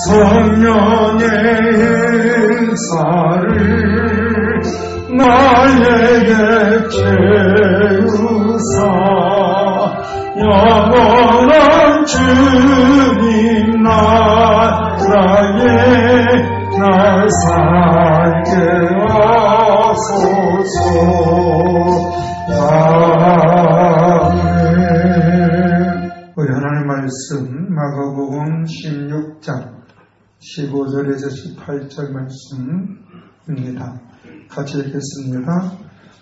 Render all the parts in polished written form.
성령의 행사를 나에게 채우사 영원한 주님 나라에 날 살게 하소서. 아멘. 우리 하나님 말씀 마가복음 16장 15절에서 18절 말씀입니다. 같이 읽겠습니다.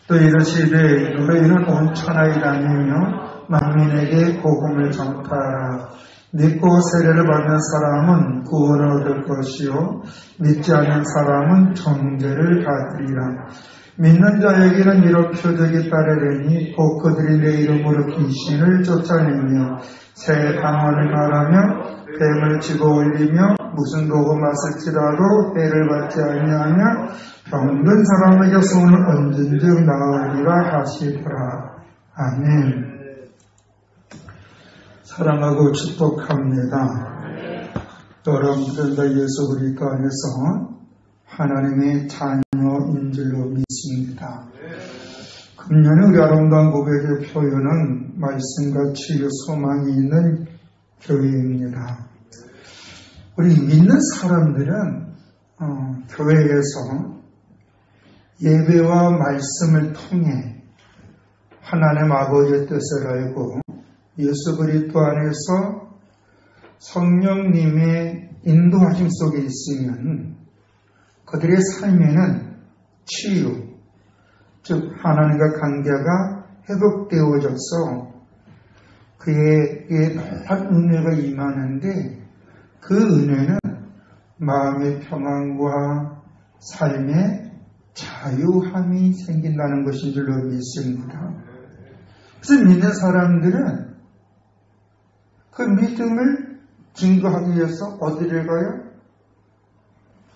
또 이르시되 너희는 온 천하에 다니며 만민에게 복음을 전파하라. 믿고 세례를 받는 사람은 구원을 얻을 것이요 믿지 않는 사람은 정죄를 받으리라. 믿는 자에게는 이런 표적이 따르리니 곧 그들이 내 이름으로 귀신을 쫓아내며 새 방언을 말하며 뱀을 집어올리며 무슨 독을 마실지라도 해를 받지 아니하며 병든 사람에게 손을 얹은 즉 나으리라 하시더라. 아멘. 사랑하고 축복합니다. 여러분들 다 예수 그리스도 안에서 하나님의 자녀인 줄로 믿습니다. 금년에 우리 아름다운 고백의 표현은 말씀과 치유 소망이 있는 교회입니다. 우리 믿는 사람들은 교회에서 예배와 말씀을 통해 하나님 아버지의 뜻을 알고 예수 그리스도 안에서 성령님의 인도하심 속에 있으면 그들의 삶에는 치유, 즉 하나님과 관계가 회복되어져서 그에게 놀라운 은혜가 임하는데 그 은혜는 마음의 평안과 삶의 자유함이 생긴다는 것인 줄로 믿습니다. 그래서 믿는 사람들은 그 믿음을 증거하기 위해서 어디를 가요?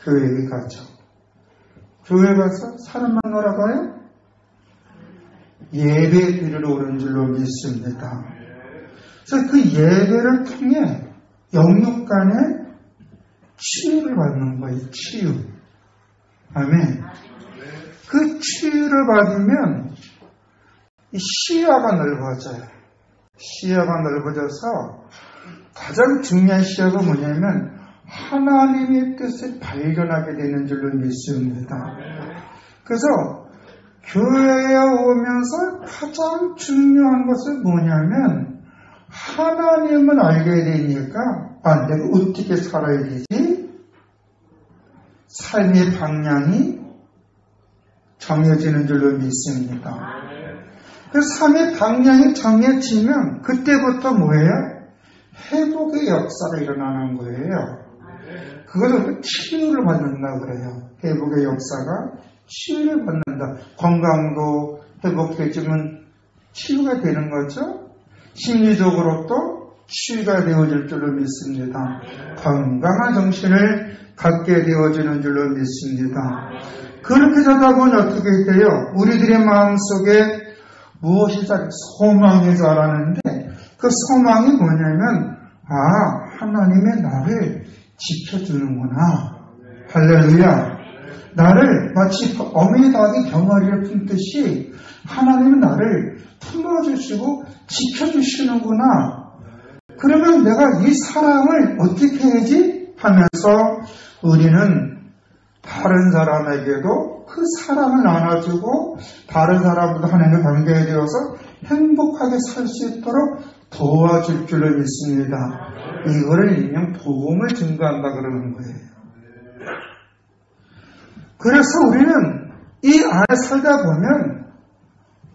교회에 가죠. 교회 가서 사람 만나러 가요? 예배 드리러 오는 줄로 믿습니다. 그래서 그 예배를 통해 영육 간의 치유를 받는 거예요. 치유. 아멘. 그 치유를 받으면 이 시야가 넓어져요. 시야가 넓어져서 가장 중요한 시야가 뭐냐면 하나님의 뜻을 발견하게 되는 줄로 믿습니다. 그래서 교회에 오면서 가장 중요한 것은 뭐냐면 하나님을 알게 되니까 내가 어떻게 살아야 되지? 삶의 방향이 정해지는 줄로 믿습니다. 그래서 삶의 방향이 정해지면 그때부터 뭐예요? 회복의 역사가 일어나는 거예요. 그것을 치유를 받는다 그래요. 회복의 역사가 치유를 받는다. 건강도 회복해지면 치유가 되는 거죠. 심리적으로 또 치유가 되어질 줄로 믿습니다. 건강한 정신을 갖게 되어지는 줄로 믿습니다. 그렇게 되다 보면 어떻게 돼요? 우리들의 마음속에 무엇이 소망이 자라는데 그 소망이 뭐냐면 하나님의 나를 지켜주는구나. 할렐루야. 나를 마치 어머니 닭이 병아리를 품듯이 하나님은 나를 품어주시고 지켜주시는구나. 그러면 내가 이 사랑을 어떻게 해야지? 하면서 우리는 다른 사람에게도 그 사랑을 나눠주고 다른 사람과도 하나님과 관계되어서 행복하게 살 수 있도록 도와줄 줄을 믿습니다. 이거를 일명 복음을 증거한다 그러는 거예요. 그래서 우리는 이 안에 살다 보면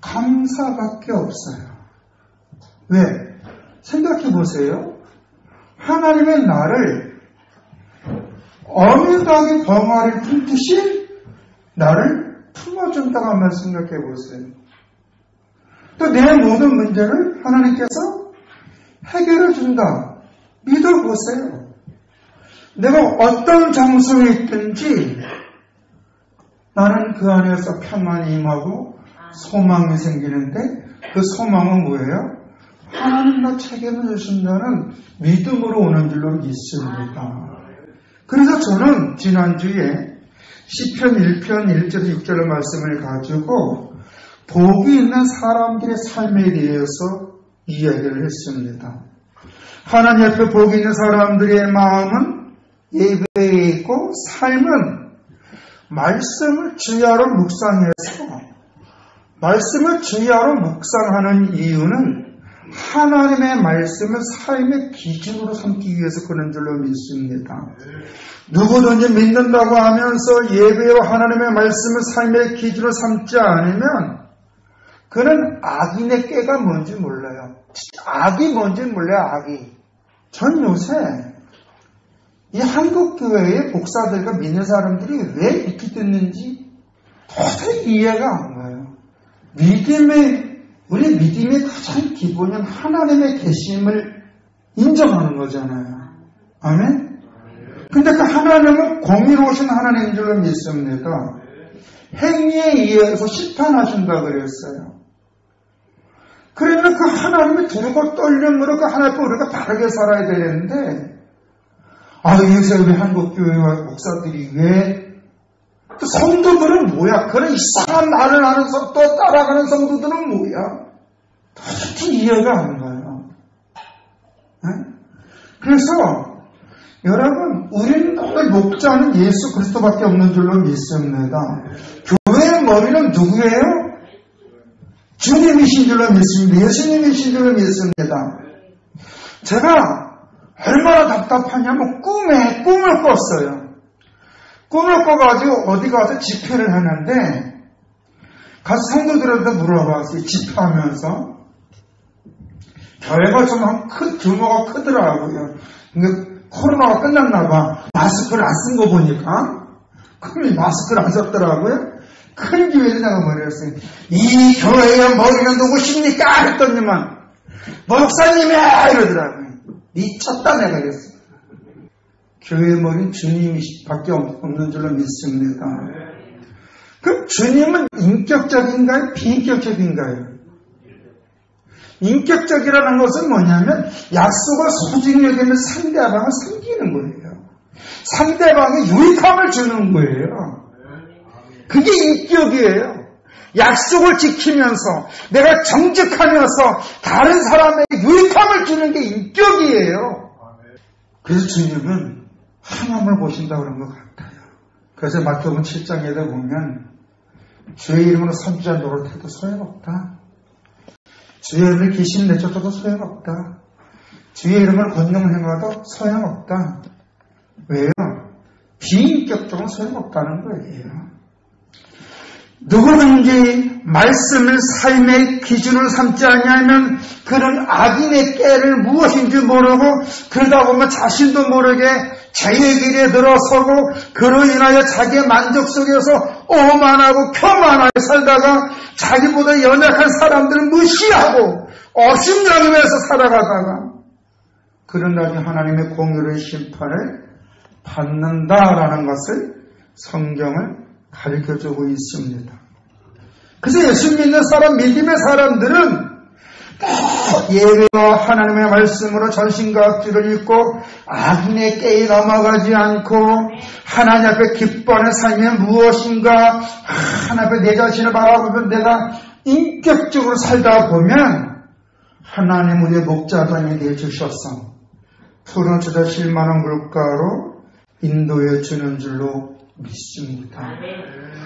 감사밖에 없어요. 왜? 생각해 보세요. 하나님의 나를 어미닭이 병아리를 품듯이 나를 품어준다고 한번 생각해 보세요. 또 내 모든 문제를 하나님께서 해결해 준다. 믿어보세요. 내가 어떤 장소에 있든지 나는 그 안에서 평안이 임하고 소망이 생기는데 그 소망은 뭐예요? 하나님 나 책임을 주신다는 믿음으로 오는 줄로 믿습니다. 그래서 저는 지난주에 시편 1편 1절 6절의 말씀을 가지고 복이 있는 사람들의 삶에 대해서 이야기를 했습니다. 하나님 앞에 복이 있는 사람들의 마음은 예배에 있고 삶은 말씀을 주야로 묵상해서 말씀을 주야로 묵상하는 이유는 하나님의 말씀을 삶의 기준으로 삼기 위해서 그런 줄로 믿습니다. 누구든지 믿는다고 하면서 예배와 하나님의 말씀을 삶의 기준으로 삼지 않으면 그는 악인의 꾀가 뭔지 몰라요. 악이 뭔지 몰라요. 악이. 전 요새 이 한국교회의 목사들과 믿는 사람들이 왜 이렇게 됐는지 도저히 이해가 안 가요. 우리 믿음의 가장 기본은 하나님의 계심을 인정하는 거잖아요. 아멘? 근데 그 하나님은 공의로우신 하나님인 줄로 믿습니다. 행위에 의해서 심판하신다 그랬어요. 그러면 그 하나님이 두르고 떨림으로 그 하나님 앞에 우리가 바르게 살아야 되는데, 요새 우리 한국교회와 목사들이 왜, 또 성도들은 뭐야? 그런 이상한 말을 하는 또 따라가는 성도들은 뭐야? 도저히 이해가 안 가요. 네? 그래서, 여러분, 우리는 오늘 목자는 예수 그리스도밖에 없는 줄로 믿습니다. 교회의 머리는 누구예요? 주님이신 줄로 믿습니다. 예수님이신 줄로 믿습니다. 제가 얼마나 답답하냐면 꿈을 꿨어요. 꿈을 꿔가지고 어디 가서 집회를 하는데 가서 성도들한테 물어봤어요. 집회하면서. 교회가 좀 규모가 크더라고요. 근데 코로나가 끝났나 봐. 마스크를 안 쓴 거 보니까 그럼 마스크를 안 썼더라고요. 큰 교회에서 내가 말했어요. 이 교회의 머리는 누구십니까? 했더니만 목사님이야! 이러더라고요. 미쳤다 내가 그랬어요. 교회의 머리는 주님밖에 없는 줄로 믿습니다. 그럼 주님은 인격적인가요? 비인격적인가요? 인격적이라는 것은 뭐냐면 약속을 소중히 여기면 상대방을 섬기는 거예요. 상대방에 유익함을 주는 거예요. 그게 인격이에요. 약속을 지키면서 내가 정직하면서 다른 사람에게 유익함을 주는 게 인격이에요. 그래서 주님은 하나님을 보신다고 그런 것 같아요. 그래서 마태복음 7장에도 보면 주의 이름으로 선지자 노릇해도 소용없다. 주의 이름을 귀신 내쫓아도 소용없다. 주의 이름을 권능 행하도 소용없다. 왜요? 비인격적으로 소용없다는 거예요. 누구든지 말씀을 삶의 기준으로 삼지 않냐면 그런 악인의 깨를 무엇인지 모르고 그러다 보면 자신도 모르게 죄의 길에 들어서고 그로 인하여 자기의 만족 속에서 오만하고 교만하게 살다가 자기보다 연약한 사람들을 무시하고 업신여기면서 살아가다가 그런 나중에 하나님의 공의로운 심판을 받는다라는 것을 성경을 가르쳐주고 있습니다. 그래서 예수 믿는 사람, 믿음의 사람들은 예배와 하나님의 말씀으로 전신과 악기를 입고 악인의 깨에 넘어가지 않고 하나님 앞에 기뻐하는 삶이 무엇인가 하나님 앞에 내 자신을 바라보면 내가 인격적으로 살다 보면 하나님 우리의 목자단이 되어주셔서 푸른 주다 실만한 물가로 인도해 주는 줄로 믿습니다.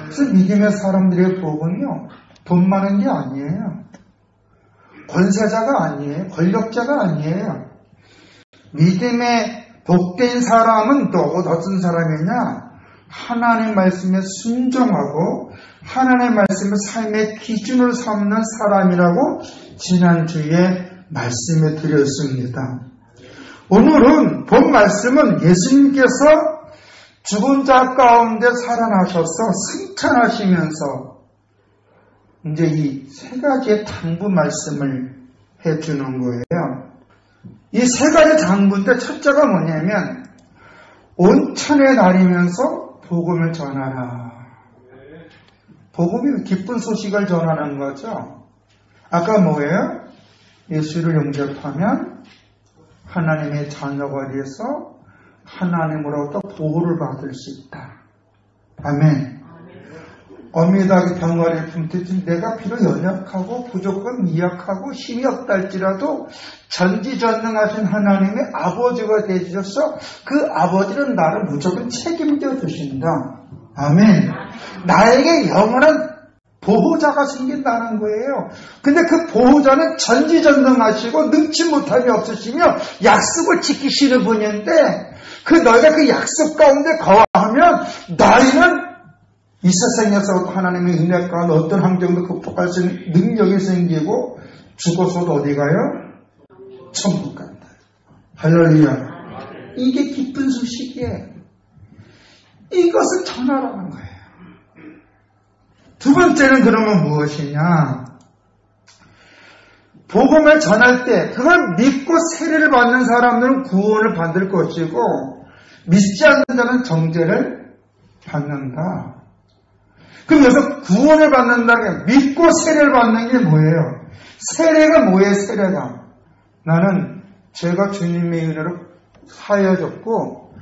그래서 믿음의 사람들의 복은요, 돈 많은 게 아니에요. 권세자가 아니에요. 권력자가 아니에요. 믿음의 복된 사람은 또 어떤 사람이냐? 하나님의 말씀에 순종하고 하나님의 말씀을 삶의 기준으로 삼는 사람이라고 지난주에 말씀해 드렸습니다. 오늘은 본 말씀은 예수님께서 죽은 자 가운데 살아나셔서 승천하시면서 이제 이 세 가지의 당부 말씀을 해주는 거예요. 이 세 가지 당부인데 첫째가 뭐냐면 온천에 다니면서 복음을 전하라. 복음이 기쁜 소식을 전하는 거죠. 아까 뭐예요? 예수를 영접하면 하나님의 자녀가 돼서 하나님으로부터 보호를 받을 수 있다. 아멘. 어미닭이 병아리 품듯이 내가 비록 연약하고 부족한 미약하고 힘이 없다 할지라도 전지전능하신 하나님의 아버지가 되셔서 그 아버지는 나를 무조건 책임져 주신다. 아멘. 나에게 영원한 보호자가 생긴다는 거예요. 근데 그 보호자는 전지전능하시고 능치 못함이 없으시며 약속을 지키시는 분인데 너희가 그 약속 가운데 거하면 너희는 이 세상에서부터 하나님의 은혜 가운데 어떤 환경도 극복할 수 있는 능력이 생기고 죽어서도 어디 가요? 천국 간다. 할렐루야. 이게 기쁜 소식이에요. 이것을 전하라는 거예요. 두 번째는 그러면 무엇이냐? 복음을 전할 때 그걸 믿고 세례를 받는 사람들은 구원을 받을 것이고 믿지 않는 자는 정죄를 받는다. 그럼 여기서 구원을 받는다는 게 믿고 세례를 받는 게 뭐예요? 세례가 뭐예요? 세례가 나는 제가 주님의 은혜로 사여졌고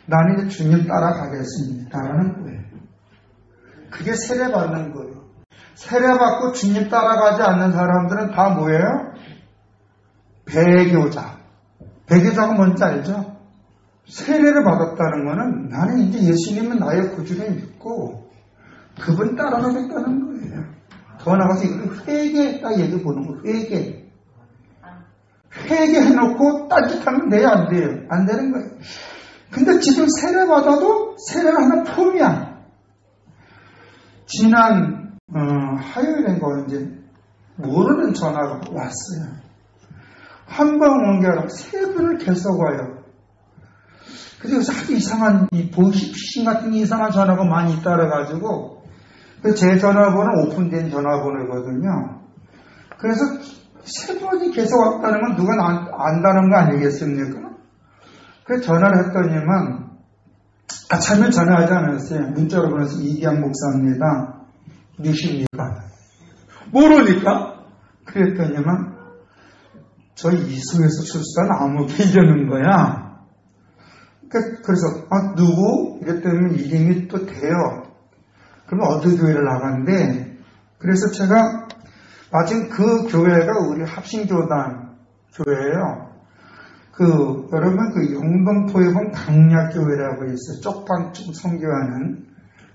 나는 이제 주님 따라가겠습니다 라는 거예요. 그게 세례 받는 거예요. 세례 받고 주님 따라가지 않는 사람들은 다 뭐예요? 배교자. 배교자가 뭔지 알죠? 세례를 받았다는 거는 나는 이제 예수님은 나의 구주를 믿고 그분 따라가겠다는 거예요. 더 나가서 이걸 회개했다 얘기 보는 거예요. 회개. 회개해놓고 딴짓하면 돼요? 안 돼요? 안 되는 거예요. 근데 지금 세례 받아도 세례를 하는 폼이야. 지난 화요일인가 이제 모르는 전화가 왔어요. 한 번 온 게 아니라 세 분을 계속 와요. 그래서 아주 이상한 보이스피싱 같은 이상한 전화가 많이 있다그래가지고 제 전화번호는 오픈된 전화번호거든요. 그래서 세 번이 계속 왔다는 건 누가 안다는 거 아니겠습니까? 그래서 전화를 했더니만 처음에 전화하지 않았어요. 문자로 보내서 이기양 목사입니다. 누십니까? 모르니까? 그랬더니만 저희 이소에서 출산 아무개 이러는 거야. 그래서 누구? 이랬더니 이름이 또 돼요. 그러면 어디 교회를 나갔는데 그래서 제가 마침 그 교회가 우리 합신교단 교회예요. 여러분 영등포에 보면 강약교회라고 있어요. 쪽방쪽 선교하는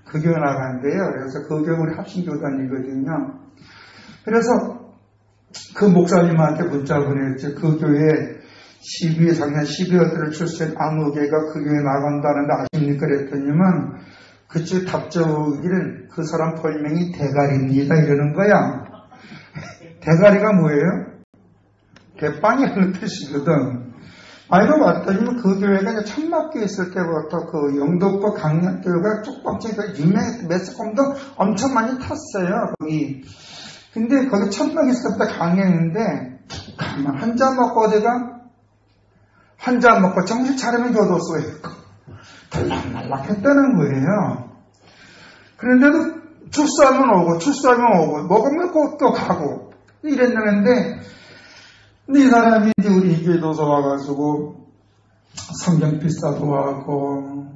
그 교회 나갔는데요. 그래서 그 교회 우리 합신교단이거든요. 그래서 그 목사님한테 문자 보냈죠. 그 교회 작년 12월 달에 출생 아무개가 그 교회 나간다는데 아십니까? 그랬더니만 그쪽 답장이기를 그 사람 별명이 대가리입니다. 이러는 거야. 대가리가 뭐예요? 대빵이라는 뜻이거든. 알고 봤더니 그 교회가 천막교에 있을 때부터 그 영등포 강약교회가 쪽방쪽에 유명했던 매스컴도 엄청 많이 탔어요. 거기. 근데 거기 천막에 있을 때부터 강했는데 한 잔 먹고 어디가? 한 잔 먹고 정신 차리면 교도소에 있고 들락날락 했다는 거예요. 그런데도 출소하면 오고 먹으면 또 가고 이랬는데 근데 이 사람이 이제 우리 교도소 와가지고 성경 필사도 하고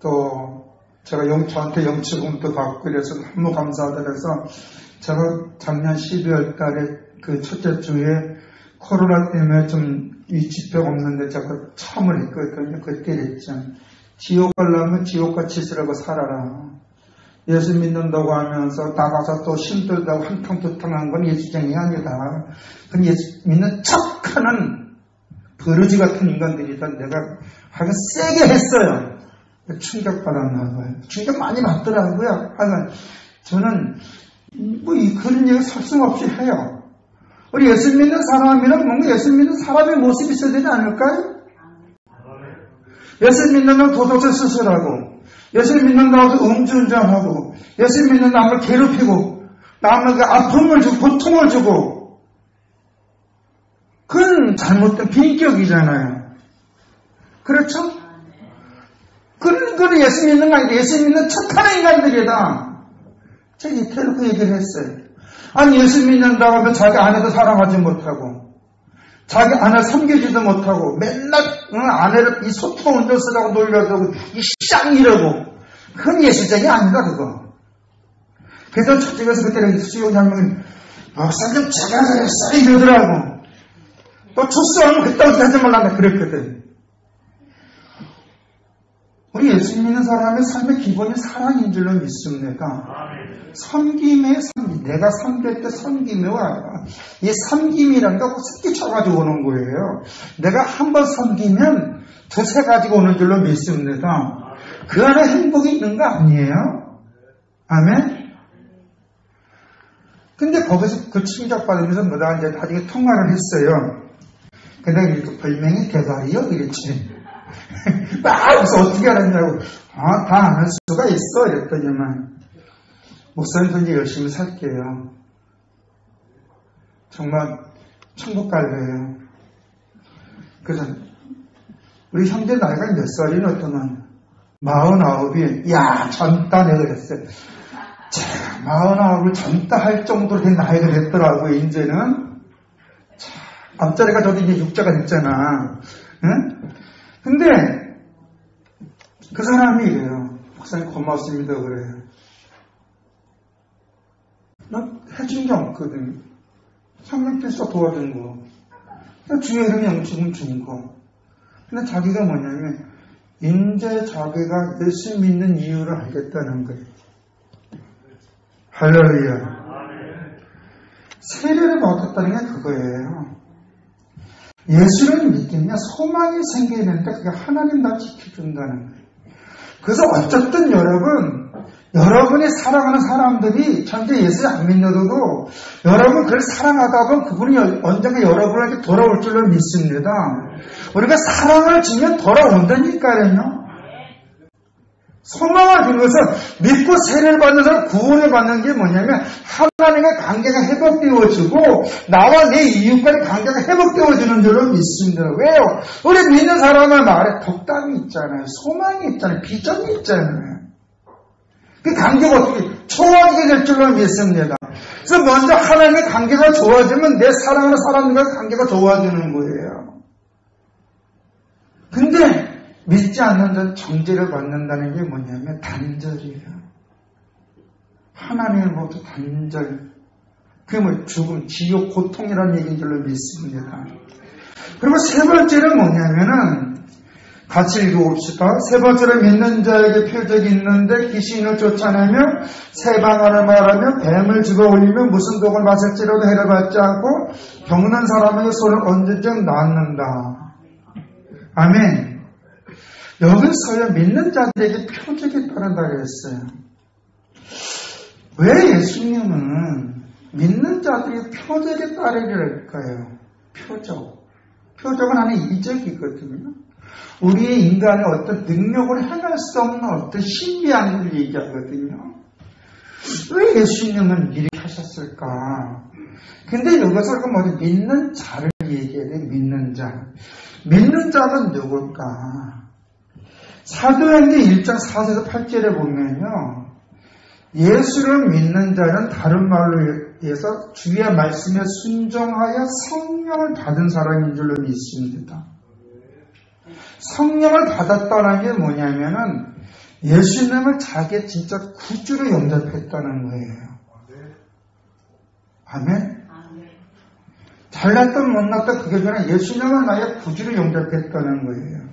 또 제가 저한테 영치금도 받고 그래서 너무 감사드려서 제가 작년 12월 달에 그 첫째 주에 코로나 때문에 좀 이 집회가 없는데 제가 참을 했거든요. 그때 했죠. 지옥 가려면 지옥같이 쓰라고 살아라. 예수 믿는다고 하면서 나가서 또 힘들다고 한탕 두탕 한 건 예수쟁이 아니다. 그건 예수 믿는 척하는 버러지 같은 인간들이다. 내가 하여간 세게 했어요. 충격받았나 봐요. 충격 많이 받더라고요. 하여간 저는 그런 얘기 설슴없이 해요. 우리 예수 믿는 사람이란 뭔가 예수 믿는 사람의 모습이 있어야 되지 않을까요? 예수 믿는다고 도덕질 수술하고 예수 믿는다고 음주운전하고 예수 믿는 남을 괴롭히고 남에게 아픔을 주고 고통을 주고 그건 잘못된 비인격이잖아요. 그렇죠? 그건 예수 믿는 거 아니고 예수 믿는 척하는 인간들이다. 제가 이태로 그 얘기를 했어요. 아니 예수 믿는다고 하면 자기 아내도 사랑하지 못하고 자기 아내를 섬기지도 못하고 맨날 아내를 이 소통 운전수라고 놀려주고 이 쌍이라고. 그건 예술적이 아니다 그거. 그래서 저쪽에서 그때는 수요 장로님 목사님 제가 그랬어 이러더라고. 또 출소하면 그따위로 하지 말라고 그랬거든. 우리 예수 믿는 사람의 삶의 기본이 사랑인 줄로 믿습니다. 섬김의 섬김, 내가 섬길 때 섬김이 와요. 이 섬김이라는 거 습기 쳐가지고 오는 거예요. 내가 한 번 섬기면 두세 가지고 오는 줄로 믿습니다. 그 안에 행복이 있는 거 아니에요? 아멘? 근데 거기서 그 칭찬받으면서 뭐다 이제 나중에 통화를 했어요. 근데 이렇게 별명이 대가리요? 이랬지. 그래서 어떻게 알았냐고. 다 아는 수가 있어. 이랬더니만. 목사님도 이제 열심히 살게요. 정말 천국 갈래요. 그래서 우리 형제 나이가 몇 살이나 했더만 49이 야 젊다 내가 그랬어요. 제가 49을 젊다 할 정도로 된 나이가 됐더라고요. 이제는 앞자리가 저도 이제 6자가 됐잖아. 응? 근데 그 사람이 이래요. 목사님 고맙습니다 그래요. 나 해준 게 없거든. 성령께서 도와준 거. 주의 이름의 영축은 준 거. 근데 자기가 뭐냐면 이제 자기가 예수 믿는 이유를 알겠다는 거예요. 할렐루야. 세례를 받았다는 게 그거예요. 예수를 믿으면 소망이 생기는데 그게 하나님 날 지켜준다는 거예요. 그래서 어쨌든 여러분이 사랑하는 사람들이 현재 예수를 안 믿는데도 여러분 그걸 사랑하다 보면 그분이 언젠가 여러분에게 돌아올 줄로 믿습니다. 우리가 사랑을 주면 돌아온다니까요. 소망을 주면서 믿고 세례를 받는 사람 구원을 받는 게 뭐냐면 하나님과 관계가 회복되어지고 나와 내 이웃과의 관계가 회복되어지는 줄로 믿습니다. 왜요? 우리 믿는 사람의 말에 덕담이 있잖아요. 소망이 있잖아요. 비전이 있잖아요. 그 관계가 어떻게 좋아지게 될 줄로 믿습니다. 그래서 먼저 하나님의 관계가 좋아지면 내 사랑하는 사람과의 관계가 좋아지는 거예요. 근데 믿지 않는 자는 정죄를 받는다는 게 뭐냐면 단절이에요. 하나님으로부터 단절. 그게 뭐 죽음, 지옥, 고통이라는 얘기인 줄로 믿습니다. 그리고 세 번째는 뭐냐면은 같이 읽어봅시다. 세 번째로 믿는 자에게 표적이 있는데 귀신을 쫓아내며 새 방언을 말하며 뱀을 집어올리며 무슨 독을 마실지라도 해를 받지 않고 병든 사람에게 손을 언제쯤 놨는다. 아멘. 여기서요 믿는 자들에게 표적이 따른다 그랬어요. 왜 예수님은 믿는 자들이 표적에 따르기를까요? 표적은 하나의 이적이거든요. 우리의 인간의 어떤 능력으로 행할 수 없는 어떤 신비한 걸 얘기하거든요. 왜 예수님은 이렇게 하셨을까? 근데 여기서 뭐지? 믿는 자를 얘기해야 돼. 믿는 자. 믿는 자는 누굴까? 사도행전 1장 4절에서 8절에 보면요. 예수를 믿는 자는 다른 말로 해서 주의 말씀에 순종하여 성령을 받은 사람인 줄로 믿습니다. 성령을 받았다는 게 뭐냐면은 예수님을 자기의 진짜 구주로 영접했다는 거예요. 아멘? 잘났든 못났든 그게 아니라 예수님을 나의 구주로 영접했다는 거예요.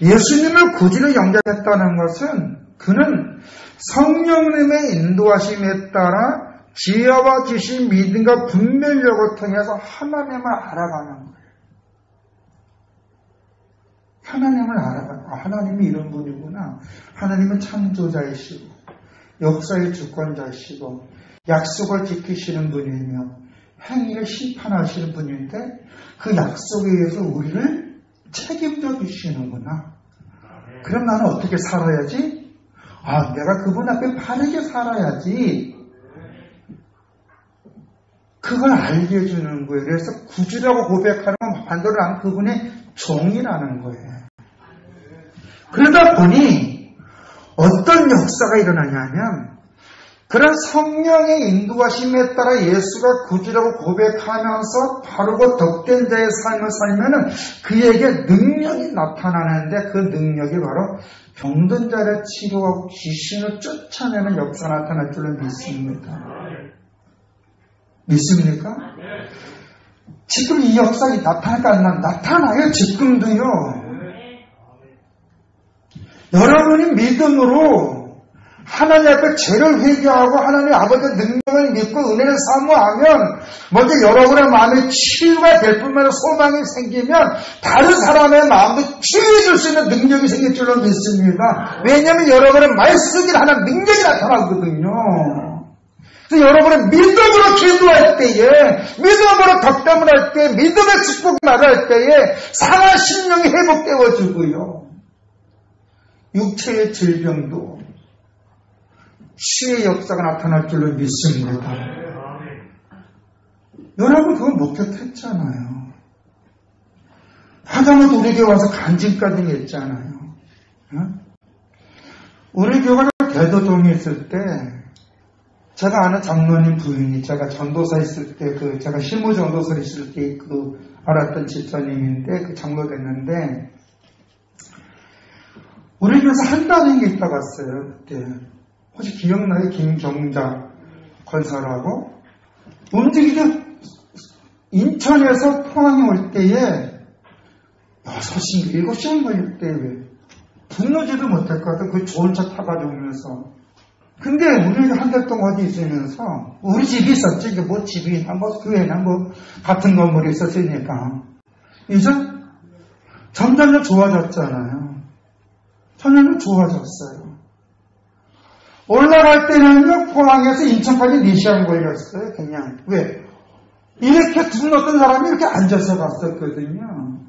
예수님을 구주로 영접했다는 것은 그는 성령님의 인도하심에 따라 지혜와 지식, 믿음과 분별력을 통해서 하나님을 알아가는 거예요. 하나님을 알아가는 거예요. 하나님이 이런 분이구나. 하나님은 창조자이시고 역사의 주권자이시고 약속을 지키시는 분이며 행위를 심판하시는 분인데 그 약속에 의해서 우리를 책임져 주시는구나. 그럼 나는 어떻게 살아야지? 내가 그분 앞에 바르게 살아야지. 그걸 알게 해주는 거예요. 그래서 구주라고 고백하는 건 반대로 나는 그분의 종이라는 거예요. 그러다 보니 어떤 역사가 일어나냐면 그런 성령의 인도하심에 따라 예수가 구주라고 고백하면서 바르고 덕된 자의 삶을 살면은 그에게 능력이 나타나는데 그 능력이 바로 병든 자를 치료하고 귀신을 쫓아내는 역사가 나타날 줄로 믿습니다. 믿습니까? 지금 이 역사가 나타날까 안 나타나요. 지금도요. 여러분이 믿음으로 하나님 앞에 죄를 회개하고 하나님 아버지의 능력을 믿고 은혜를 사모하면 먼저 여러분의 마음에 치유가 될 뿐만 아니라 소망이 생기면 다른 사람의 마음도 치유해 줄 수 있는 능력이 생길 줄로 믿습니다. 왜냐하면 여러분의 말씀이 하나님 능력이 나타나거든요. 그래서 여러분의 믿음으로 기도할 때에, 믿음으로 덕담을 할 때, 믿음의 축복을 말할 때에 상한 심령이 회복되어지고요. 육체의 질병도 치유의 역사가 나타날 줄로 믿습니다. 여러분 그거 목격했잖아요. 하다못해 우리 교회 와서 간증까지 했잖아요. 우리 교회가 대도동에 있을 때 제가 아는 장로님 부인이 제가 전도사 있을 때 제가 실무 전도사 있을 때 알았던 집사님인데 장로 됐는데 우리 교회에서 한 달인가 있다 갔어요. 그때 혹시 기억나요? 김경자 권사라고 움직이도 인천에서 포항에 올 때에 6시, 7시간 걸릴 때 분노지도 못할 것 같아. 그 좋은 차 타가지고 오면서. 근데 우리가 한 달 동안 어디 있으면서 우리 집이 있었지. 이게 뭐 집이나 뭐 교회나 뭐 같은 건물이 있었으니까. 이제 점점 좋아졌잖아요. 점점 좋아졌어요. 올라갈 때는요, 포항에서 인천까지 4시간 걸렸어요, 그냥. 왜? 이렇게 어떤 사람이 이렇게 앉아서 갔었거든요.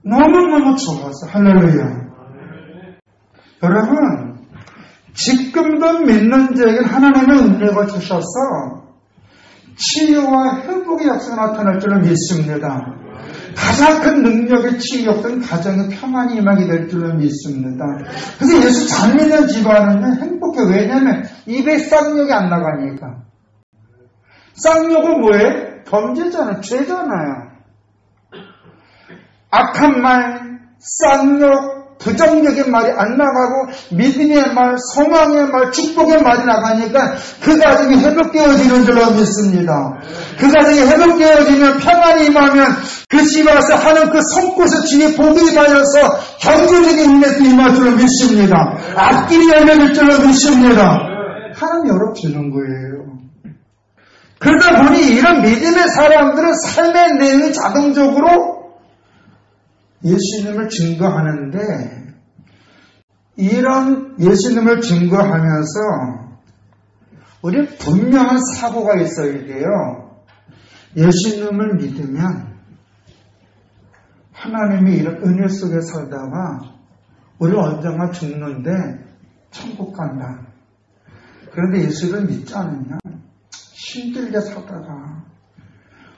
너무너무 좋았어요. 할렐루야. 여러분, 지금도 믿는 자에게 하나님의 은혜가 주셔서 치유와 회복의 역사가 나타날 줄로 믿습니다. 가장 큰 능력의 치유 역사는 가정의 평안이 임하게 될 줄로 믿습니다. 그래서 예수 잘 믿는 집안은 행복해. 왜냐하면 입에 쌍욕이 안 나가니까. 쌍욕은 뭐예요? 범죄잖아요. 죄잖아요. 악한 말, 쌍욕, 부정적인 말이 안 나가고 믿음의 말, 소망의 말, 축복의 말이 나가니까 그 가정이 회복되어지는 줄로 믿습니다. 그 가정이 회복되어지면 평안이 임하면 그 집안에서 하는 그 손꽃의 주의 복이 임하여서 경제적인 인내도 임할 줄로 믿습니다. 앞길이 열려질 줄로 믿습니다. 하나님 열어주는 거예요. 그러다 보니 이런 믿음의 사람들은 삶의 내용이 자동적으로 예수님을 증거하는데 이런 예수님을 증거하면서 우리는 분명한 사고가 있어야 돼요. 예수님을 믿으면 하나님이 이런 은혜 속에 살다가 우리는 언젠가 죽는데 천국 간다. 그런데 예수를 믿지 않으면 힘들게 살다가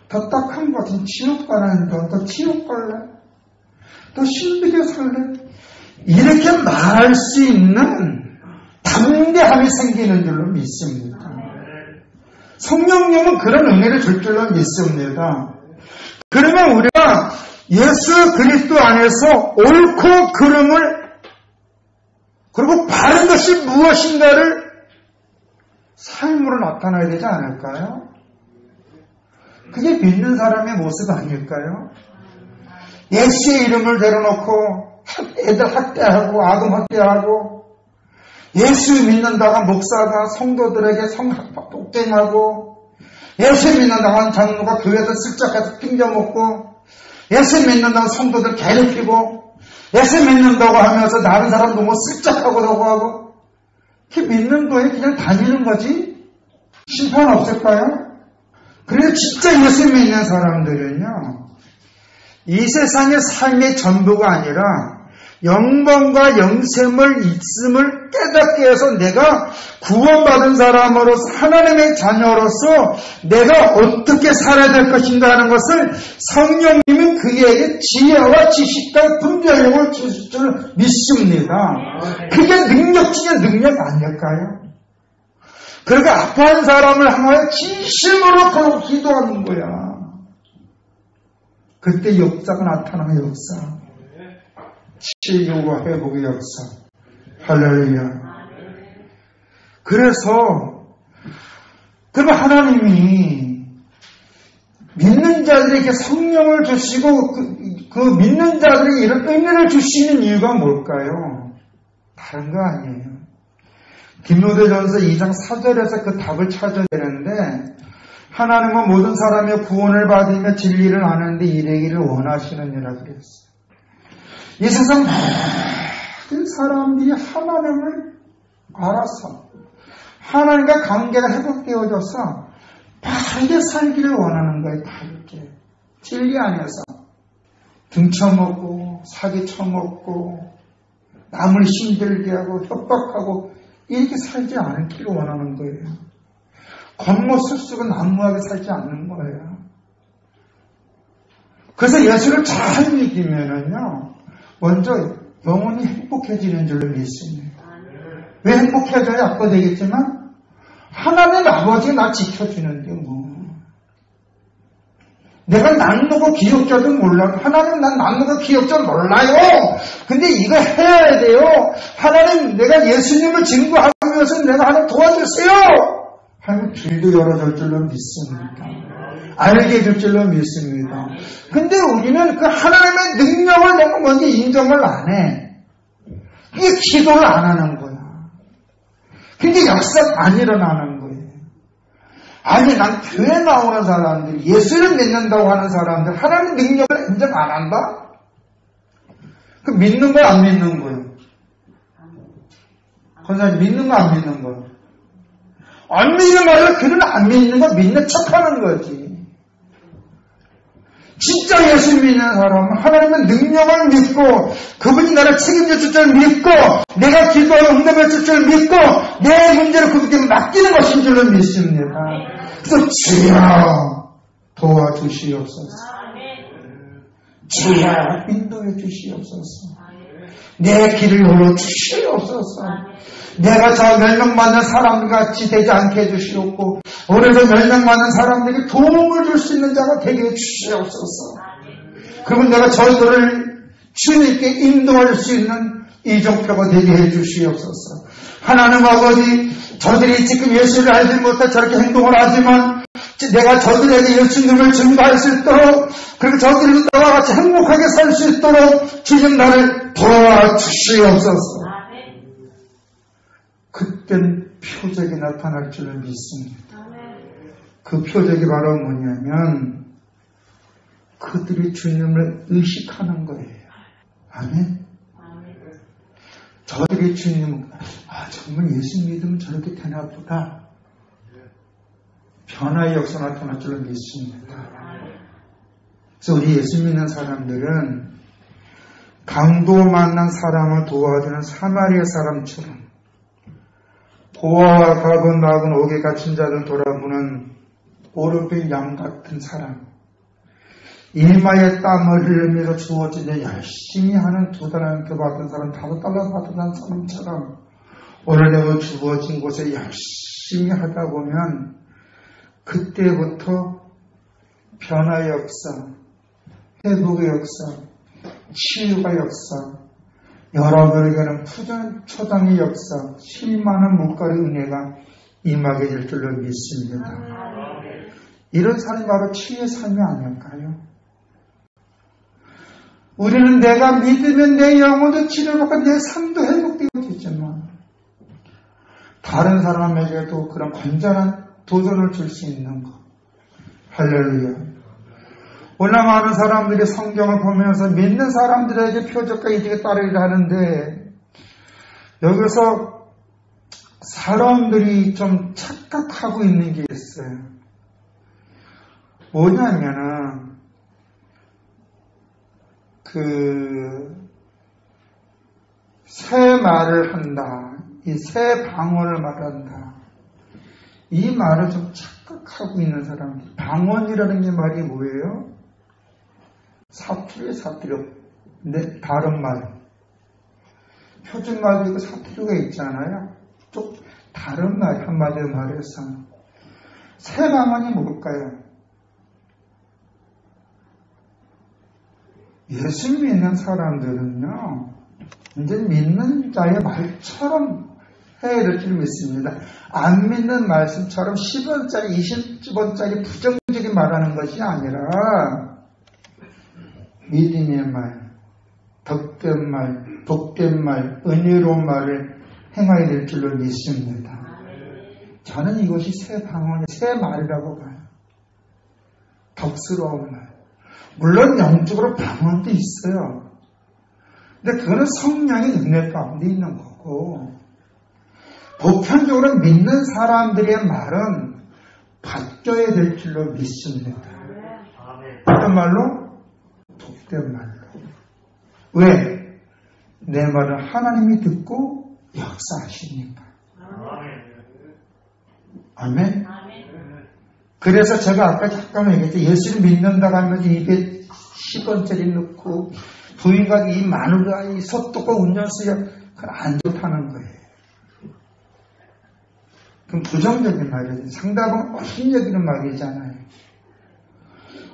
더 딱한 것 같은 지옥 가는데 더 지옥 갈래? 더 힘들게 살래? 이렇게 말할 수 있는 담대함이 생기는 줄로 믿습니다. 성령님은 그런 은혜를 줄 줄로 믿습니다. 그러면 우리가 예수 그리스도 안에서 옳고 그름을 그리고 바른 것이 무엇인가를 삶으로 나타나야 되지 않을까요? 그게 믿는 사람의 모습 아닐까요? 예수의 이름을 내려놓고 애들 학대하고 아동 학대하고 예수 믿는다고 목사가 성도들에게 독쟁하고 예수 믿는다고 장로가 교회에서 슬쩍해서 핑겨먹고 예수 믿는다고 성도들 괴롭히고 예수 믿는다고 하면서 다른 사람도 뭐 슬쩍하고 하고 이렇게 믿는 거에 그냥 다니는 거지 심판 없을까요? 그래서 진짜 예수 믿는 사람들은요 이 세상의 삶의 전부가 아니라 영광과 영생을 있음을 깨닫게 해서 내가 구원받은 사람으로서 하나님의 자녀로서 내가 어떻게 살아야 될 것인가 하는 것을 성령님은 그에게 지혜와 지식과 분별력을 주실 줄 믿습니다. 그게 능력 중에 능력 아닐까요? 그러니까 아파한 사람을 향하여 진심으로 더욱 기도하는 거야. 그때 역사가 나타나는 역사. 치유와 회복의 역사. 할렐루야. 그래서 그럼 하나님이 믿는 자들에게 성령을 주시고 그 믿는 자들에게 이런 은혜를 주시는 이유가 뭘까요? 다른 거 아니에요. 디모데전서 2장 4절에서 그 답을 찾아야 되는데 하나님은 모든 사람의 구원을 받으며 진리를 아는데 이르기를 원하시느니라 그랬어요. 이 세상 모든 사람들이 하나님을 알아서 하나님과 관계가 회복되어져서 바르게 살기를 원하는 거예요. 바르게. 진리 안에서 등쳐먹고 사기 쳐먹고 남을 힘들게 하고 협박하고 이렇게 살지 않기를 원하는 거예요. 겉모습 난무하게 살지 않는 거예요. 그래서 예수를 잘 믿으면은요, 먼저 영혼이 행복해지는 줄로 믿습니다. 왜 행복해져야 아빠 되겠지만 하나님 아버지가 나 지켜주는데 뭐. 내가 남누고 기억자도 몰라. 하나님 난 남누고 기억자 몰라요. 근데 이거 해야 돼요. 하나님 내가 예수님을 증거하기 위해서 내가 하나님 도와주세요. 하나님 길도 열어줄 줄로 믿습니다. 알게 해줄 줄로 믿습니다. 근데 우리는 그 하나님의 능력을 내가 먼저 인정을 안 해. 이게 기도를 안 하는 거야. 근데 역사가 안 일어나는 거예요. 아니, 난 교회 나오는 사람들, 예수를 믿는다고 하는 사람들, 하나님 능력을 인정 안 한다? 그 믿는 거 안 믿는 거예요? 권사님, 믿는 거 안 믿는 거예요? 안 믿는 거예요? 그는 안 믿는 거 믿는 척 하는 거지. 진짜 예수 믿는 사람은 하나님의 능력을 믿고 그분이 나를 책임져 줄 줄 믿고 내가 기도하면 응답해 줄 줄 믿고 내 문제를 그분께 맡기는 것인 줄로 믿습니다. 그래서 주여 도와주시옵소서. 주여 인도해 주시옵소서. 내 길을 열어주시옵소서. 내가 저 멸망받는 사람같이 되지 않게 해주시옵고 오늘도 멸망받는 사람들에게 도움을 줄 수 있는 자가 되게 해주시옵소서. 그러면 내가 저들을 주님께 인도할 수 있는 이종표가 되게 해주시옵소서. 하나님 아버지, 저들이 지금 예수를 알지 못해 저렇게 행동을 하지만 내가 저들에게 예수님을 증거할 수 있도록 그리고 저들이 나와 같이 행복하게 살 수 있도록 주님 나를 도와주시옵소서. 그땐 표적이 나타날 줄을 믿습니다. 그 표적이 바로 뭐냐면 그들이 주님을 의식하는 거예요. 아멘. 저들이 주님을 정말 예수 믿으면 저렇게 되나 보다. 변화의 역사 나타날 줄을 믿습니다. 그래서 우리 예수 믿는 사람들은 강도 만난 사람을 도와주는 사마리아 사람처럼 보아와 가본 나은 옥에 갇힌 자를 돌아보는 오르빈 양 같은 사람, 이마에 땀을 흘리면서 주어진 일 열심히 하는 $2 받은 사람, $5 받은 사람처럼 오늘 내가 주어진 곳에 열심히 하다 보면 그때부터 변화의 역사, 회복의 역사, 치유의 역사, 여러분에게는 초당의 역사, 실만한 물가의 은혜가 임하게 될 줄로 믿습니다. 이런 삶이 바로 치유의 삶이 아닐까요? 우리는 내가 믿으면 내 영혼도 치료받고 내 삶도 회복되겠지만 다른 사람에게도 그런 건전한 도전을 줄 수 있는 것. 할렐루야. 워낙 많은 사람들이 성경을 보면서 믿는 사람들에게 표적과 이득에 따르기를 하는데 여기서 사람들이 좀 착각하고 있는 게 있어요. 뭐냐면은 새 말을 한다. 이 새 방언을 말한다. 이 말을 좀 착각하고 있는 사람들. 방언이라는 게 말이 뭐예요? 사투리에 사투리. 근데 다른 말. 표준말도 있고 사투리가 있잖아요. 좀 다른 말, 한마디로 말해서 새 방언이 뭘까요? 예수 믿는 사람들은요, 이제 믿는 자의 말처럼 해야 될 줄 믿습니다. 안 믿는 말씀처럼 10원짜리, 20원짜리 부정적인 말하는 것이 아니라 믿음의 말, 덕된 말, 복된 말, 은혜로운 말을 행하야 될 줄로 믿습니다. 저는 이것이 새 방언이, 새 말이라고 봐요. 덕스러운 말. 물론 영적으로 방언도 있어요. 근데 그거는 성령의 능력 가운데 있는 거고, 보편적으로 믿는 사람들의 말은 바뀌어야 될 줄로 믿습니다. 어떤 말로? 복된 말로. 왜? 내 말을 하나님이 듣고 역사하시니까. 아멘? 그래서 제가 아까 잠깐 얘기했죠. 예수를 믿는다고 하면서 입에 10원짜리 넣고 부인과 이 마누라, 이 소떡과 운전수야, 그건 안 좋다는 거예요. 그럼 부정적인 말이죠. 상대방은 힘여기는 말이잖아요.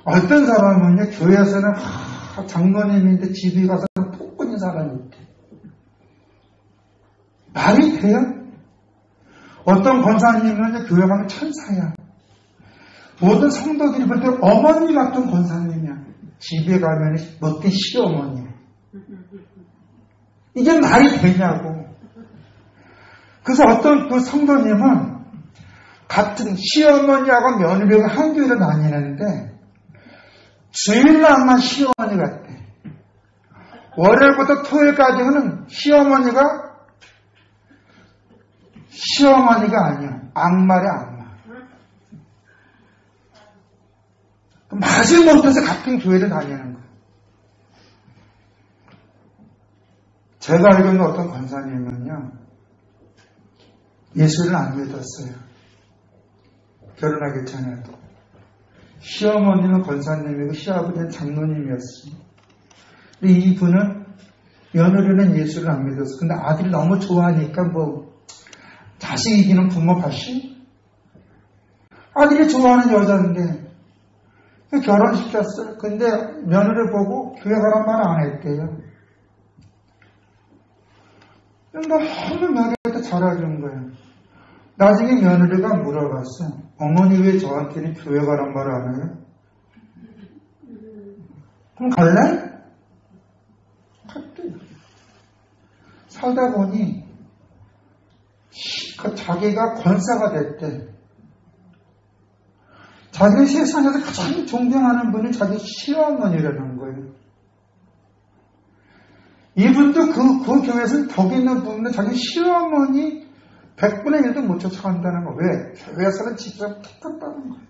어떤 사람은요, 교회에서는 장로님인데 집에 가서는 폭군인 사람이 있대. 말이 돼요? 어떤 권사님은 교회 가면 천사야. 모든 성도들이 볼 때 어머니 같은 권사님이야. 집에 가면 못된 시어머니야. 이게 말이 되냐고. 그래서 어떤 그 성도님은 같은 시어머니하고 며느리가 한 교회를 다니는데 주일날만 시어머니 같대. 월요일부터 토요일까지는 시어머니가 아니야. 악마래 악마. 맞을 못해서 같은 교회를 다니는 거야. 제가 알고 있는 어떤 권사님은요, 예수를 안 믿었어요. 결혼하기 전에도. 시어머니는 권사님이고 시아버지는 장로님이었어요. 근데 이분은 며느리는 예수를 안 믿었어요. 근데 아들이 너무 좋아하니까 자식 이기는 부모 같이 아들이 좋아하는 여자인데 결혼시켰어요. 근데 며느리 보고 교회 가란 말 안 했대요. 너무 며느리한테 잘해준 거예요. 나중에 며느리가 물어봤어. 어머니 왜 저한테는 교회 가란 말 안 해요? 그럼 갈래? 갔대. 살다 보니 자기가 권사가 됐대. 자기 세상에서 가장 존경하는 분이 자기 시어머니라는 거예요. 이분도 그 교회에서 덕 있는 분인데 자기 시어머니 100분의 1도 못 쫓아간다는 거. 왜? 교회에서는 직접 택했다는 거예요.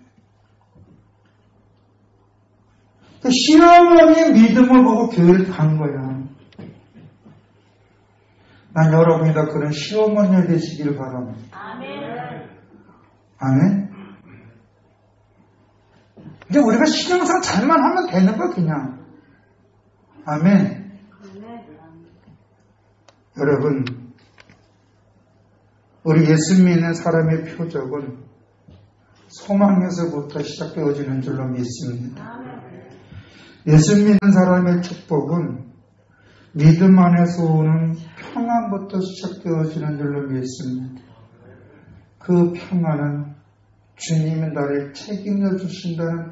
그 시어머니의 믿음을 보고 교회를 간 거야. 난 여러분이 다 그런 시어머니가 되시길 바랍니다. 아멘. 아멘. 이제 우리가 신앙상 잘만 하면 되는 거 그냥. 아멘. 여러분, 우리 예수 믿는 사람의 표적은 소망에서부터 시작되어지는 줄로 믿습니다. 예수 믿는 사람의 축복은 믿음 안에서 오는 평안부터 시작되어지는 줄로 믿습니다. 그 평안은 주님이 나를 책임져 주신다는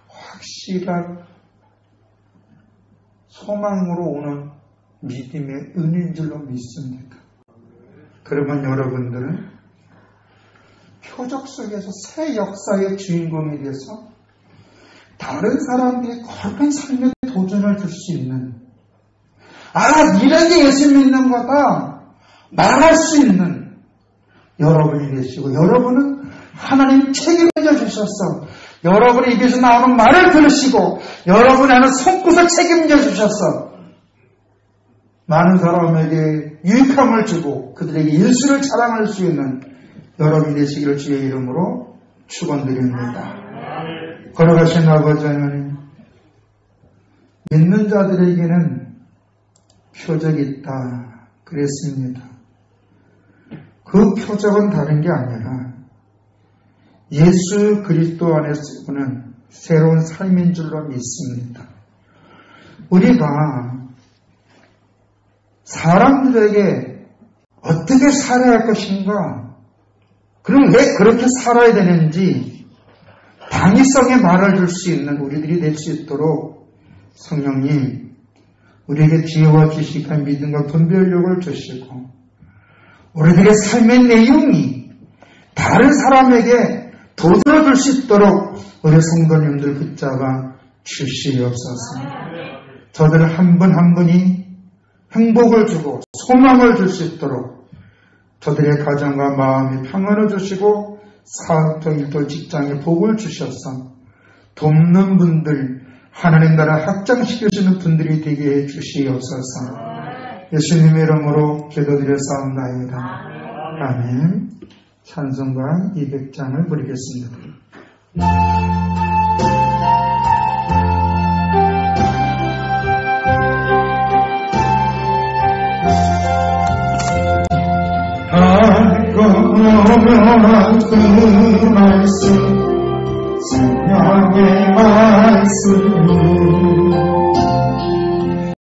확실한 소망으로 오는 믿음의 은혜인 줄로 믿습니다. 그러면 여러분들은 표적 속에서 새 역사의 주인공이 돼서 다른 사람들이 거룩한 삶의 도전을 줄 수 있는, 이런 게 예수 믿는 거다 말할 수 있는 여러분이 되시고, 여러분은 하나님 책임져 주셨어. 여러분의 입에서 나오는 말을 들으시고 여러분의 하는 손끝을 책임져 주셨어. 많은 사람에게 유익함을 주고 그들에게 예수를 자랑할 수 있는 여러분이 되시기를 주의 이름으로 축원드립니다. 걸어가신 아버지 하나님, 믿는 자들에게는 표적이 있다 그랬습니다. 그 표적은 다른 게 아니라 예수 그리스도 안에서는 새로운 삶인 줄로 믿습니다. 우리가 사람들에게 어떻게 살아야 할 것인가, 그럼 왜 그렇게 살아야 되는지 당위성의 말을 줄 수 있는 우리들이 될 수 있도록 성령님 우리에게 지혜와 지식과 믿음과 분별력을 주시고 우리들의 삶의 내용이 다른 사람에게 도전을 줄 수 있도록 우리 성도님들 붙잡아 주시옵소서. 저들 한 분 한 분이 행복을 주고 소망을 줄 수 있도록 저들의 가정과 마음에 평안을 주시고 사업도 일도 직장에 복을 주셔서 돕는 분들, 하나님 나라 확장시켜주는 분들이 되게 해 주시옵소서. 예수님의 이름으로 기도드렸사옵나이다. 아멘. 찬송가 200장을 부르겠습니다. 알고면 그 말씀, 생명의 말씀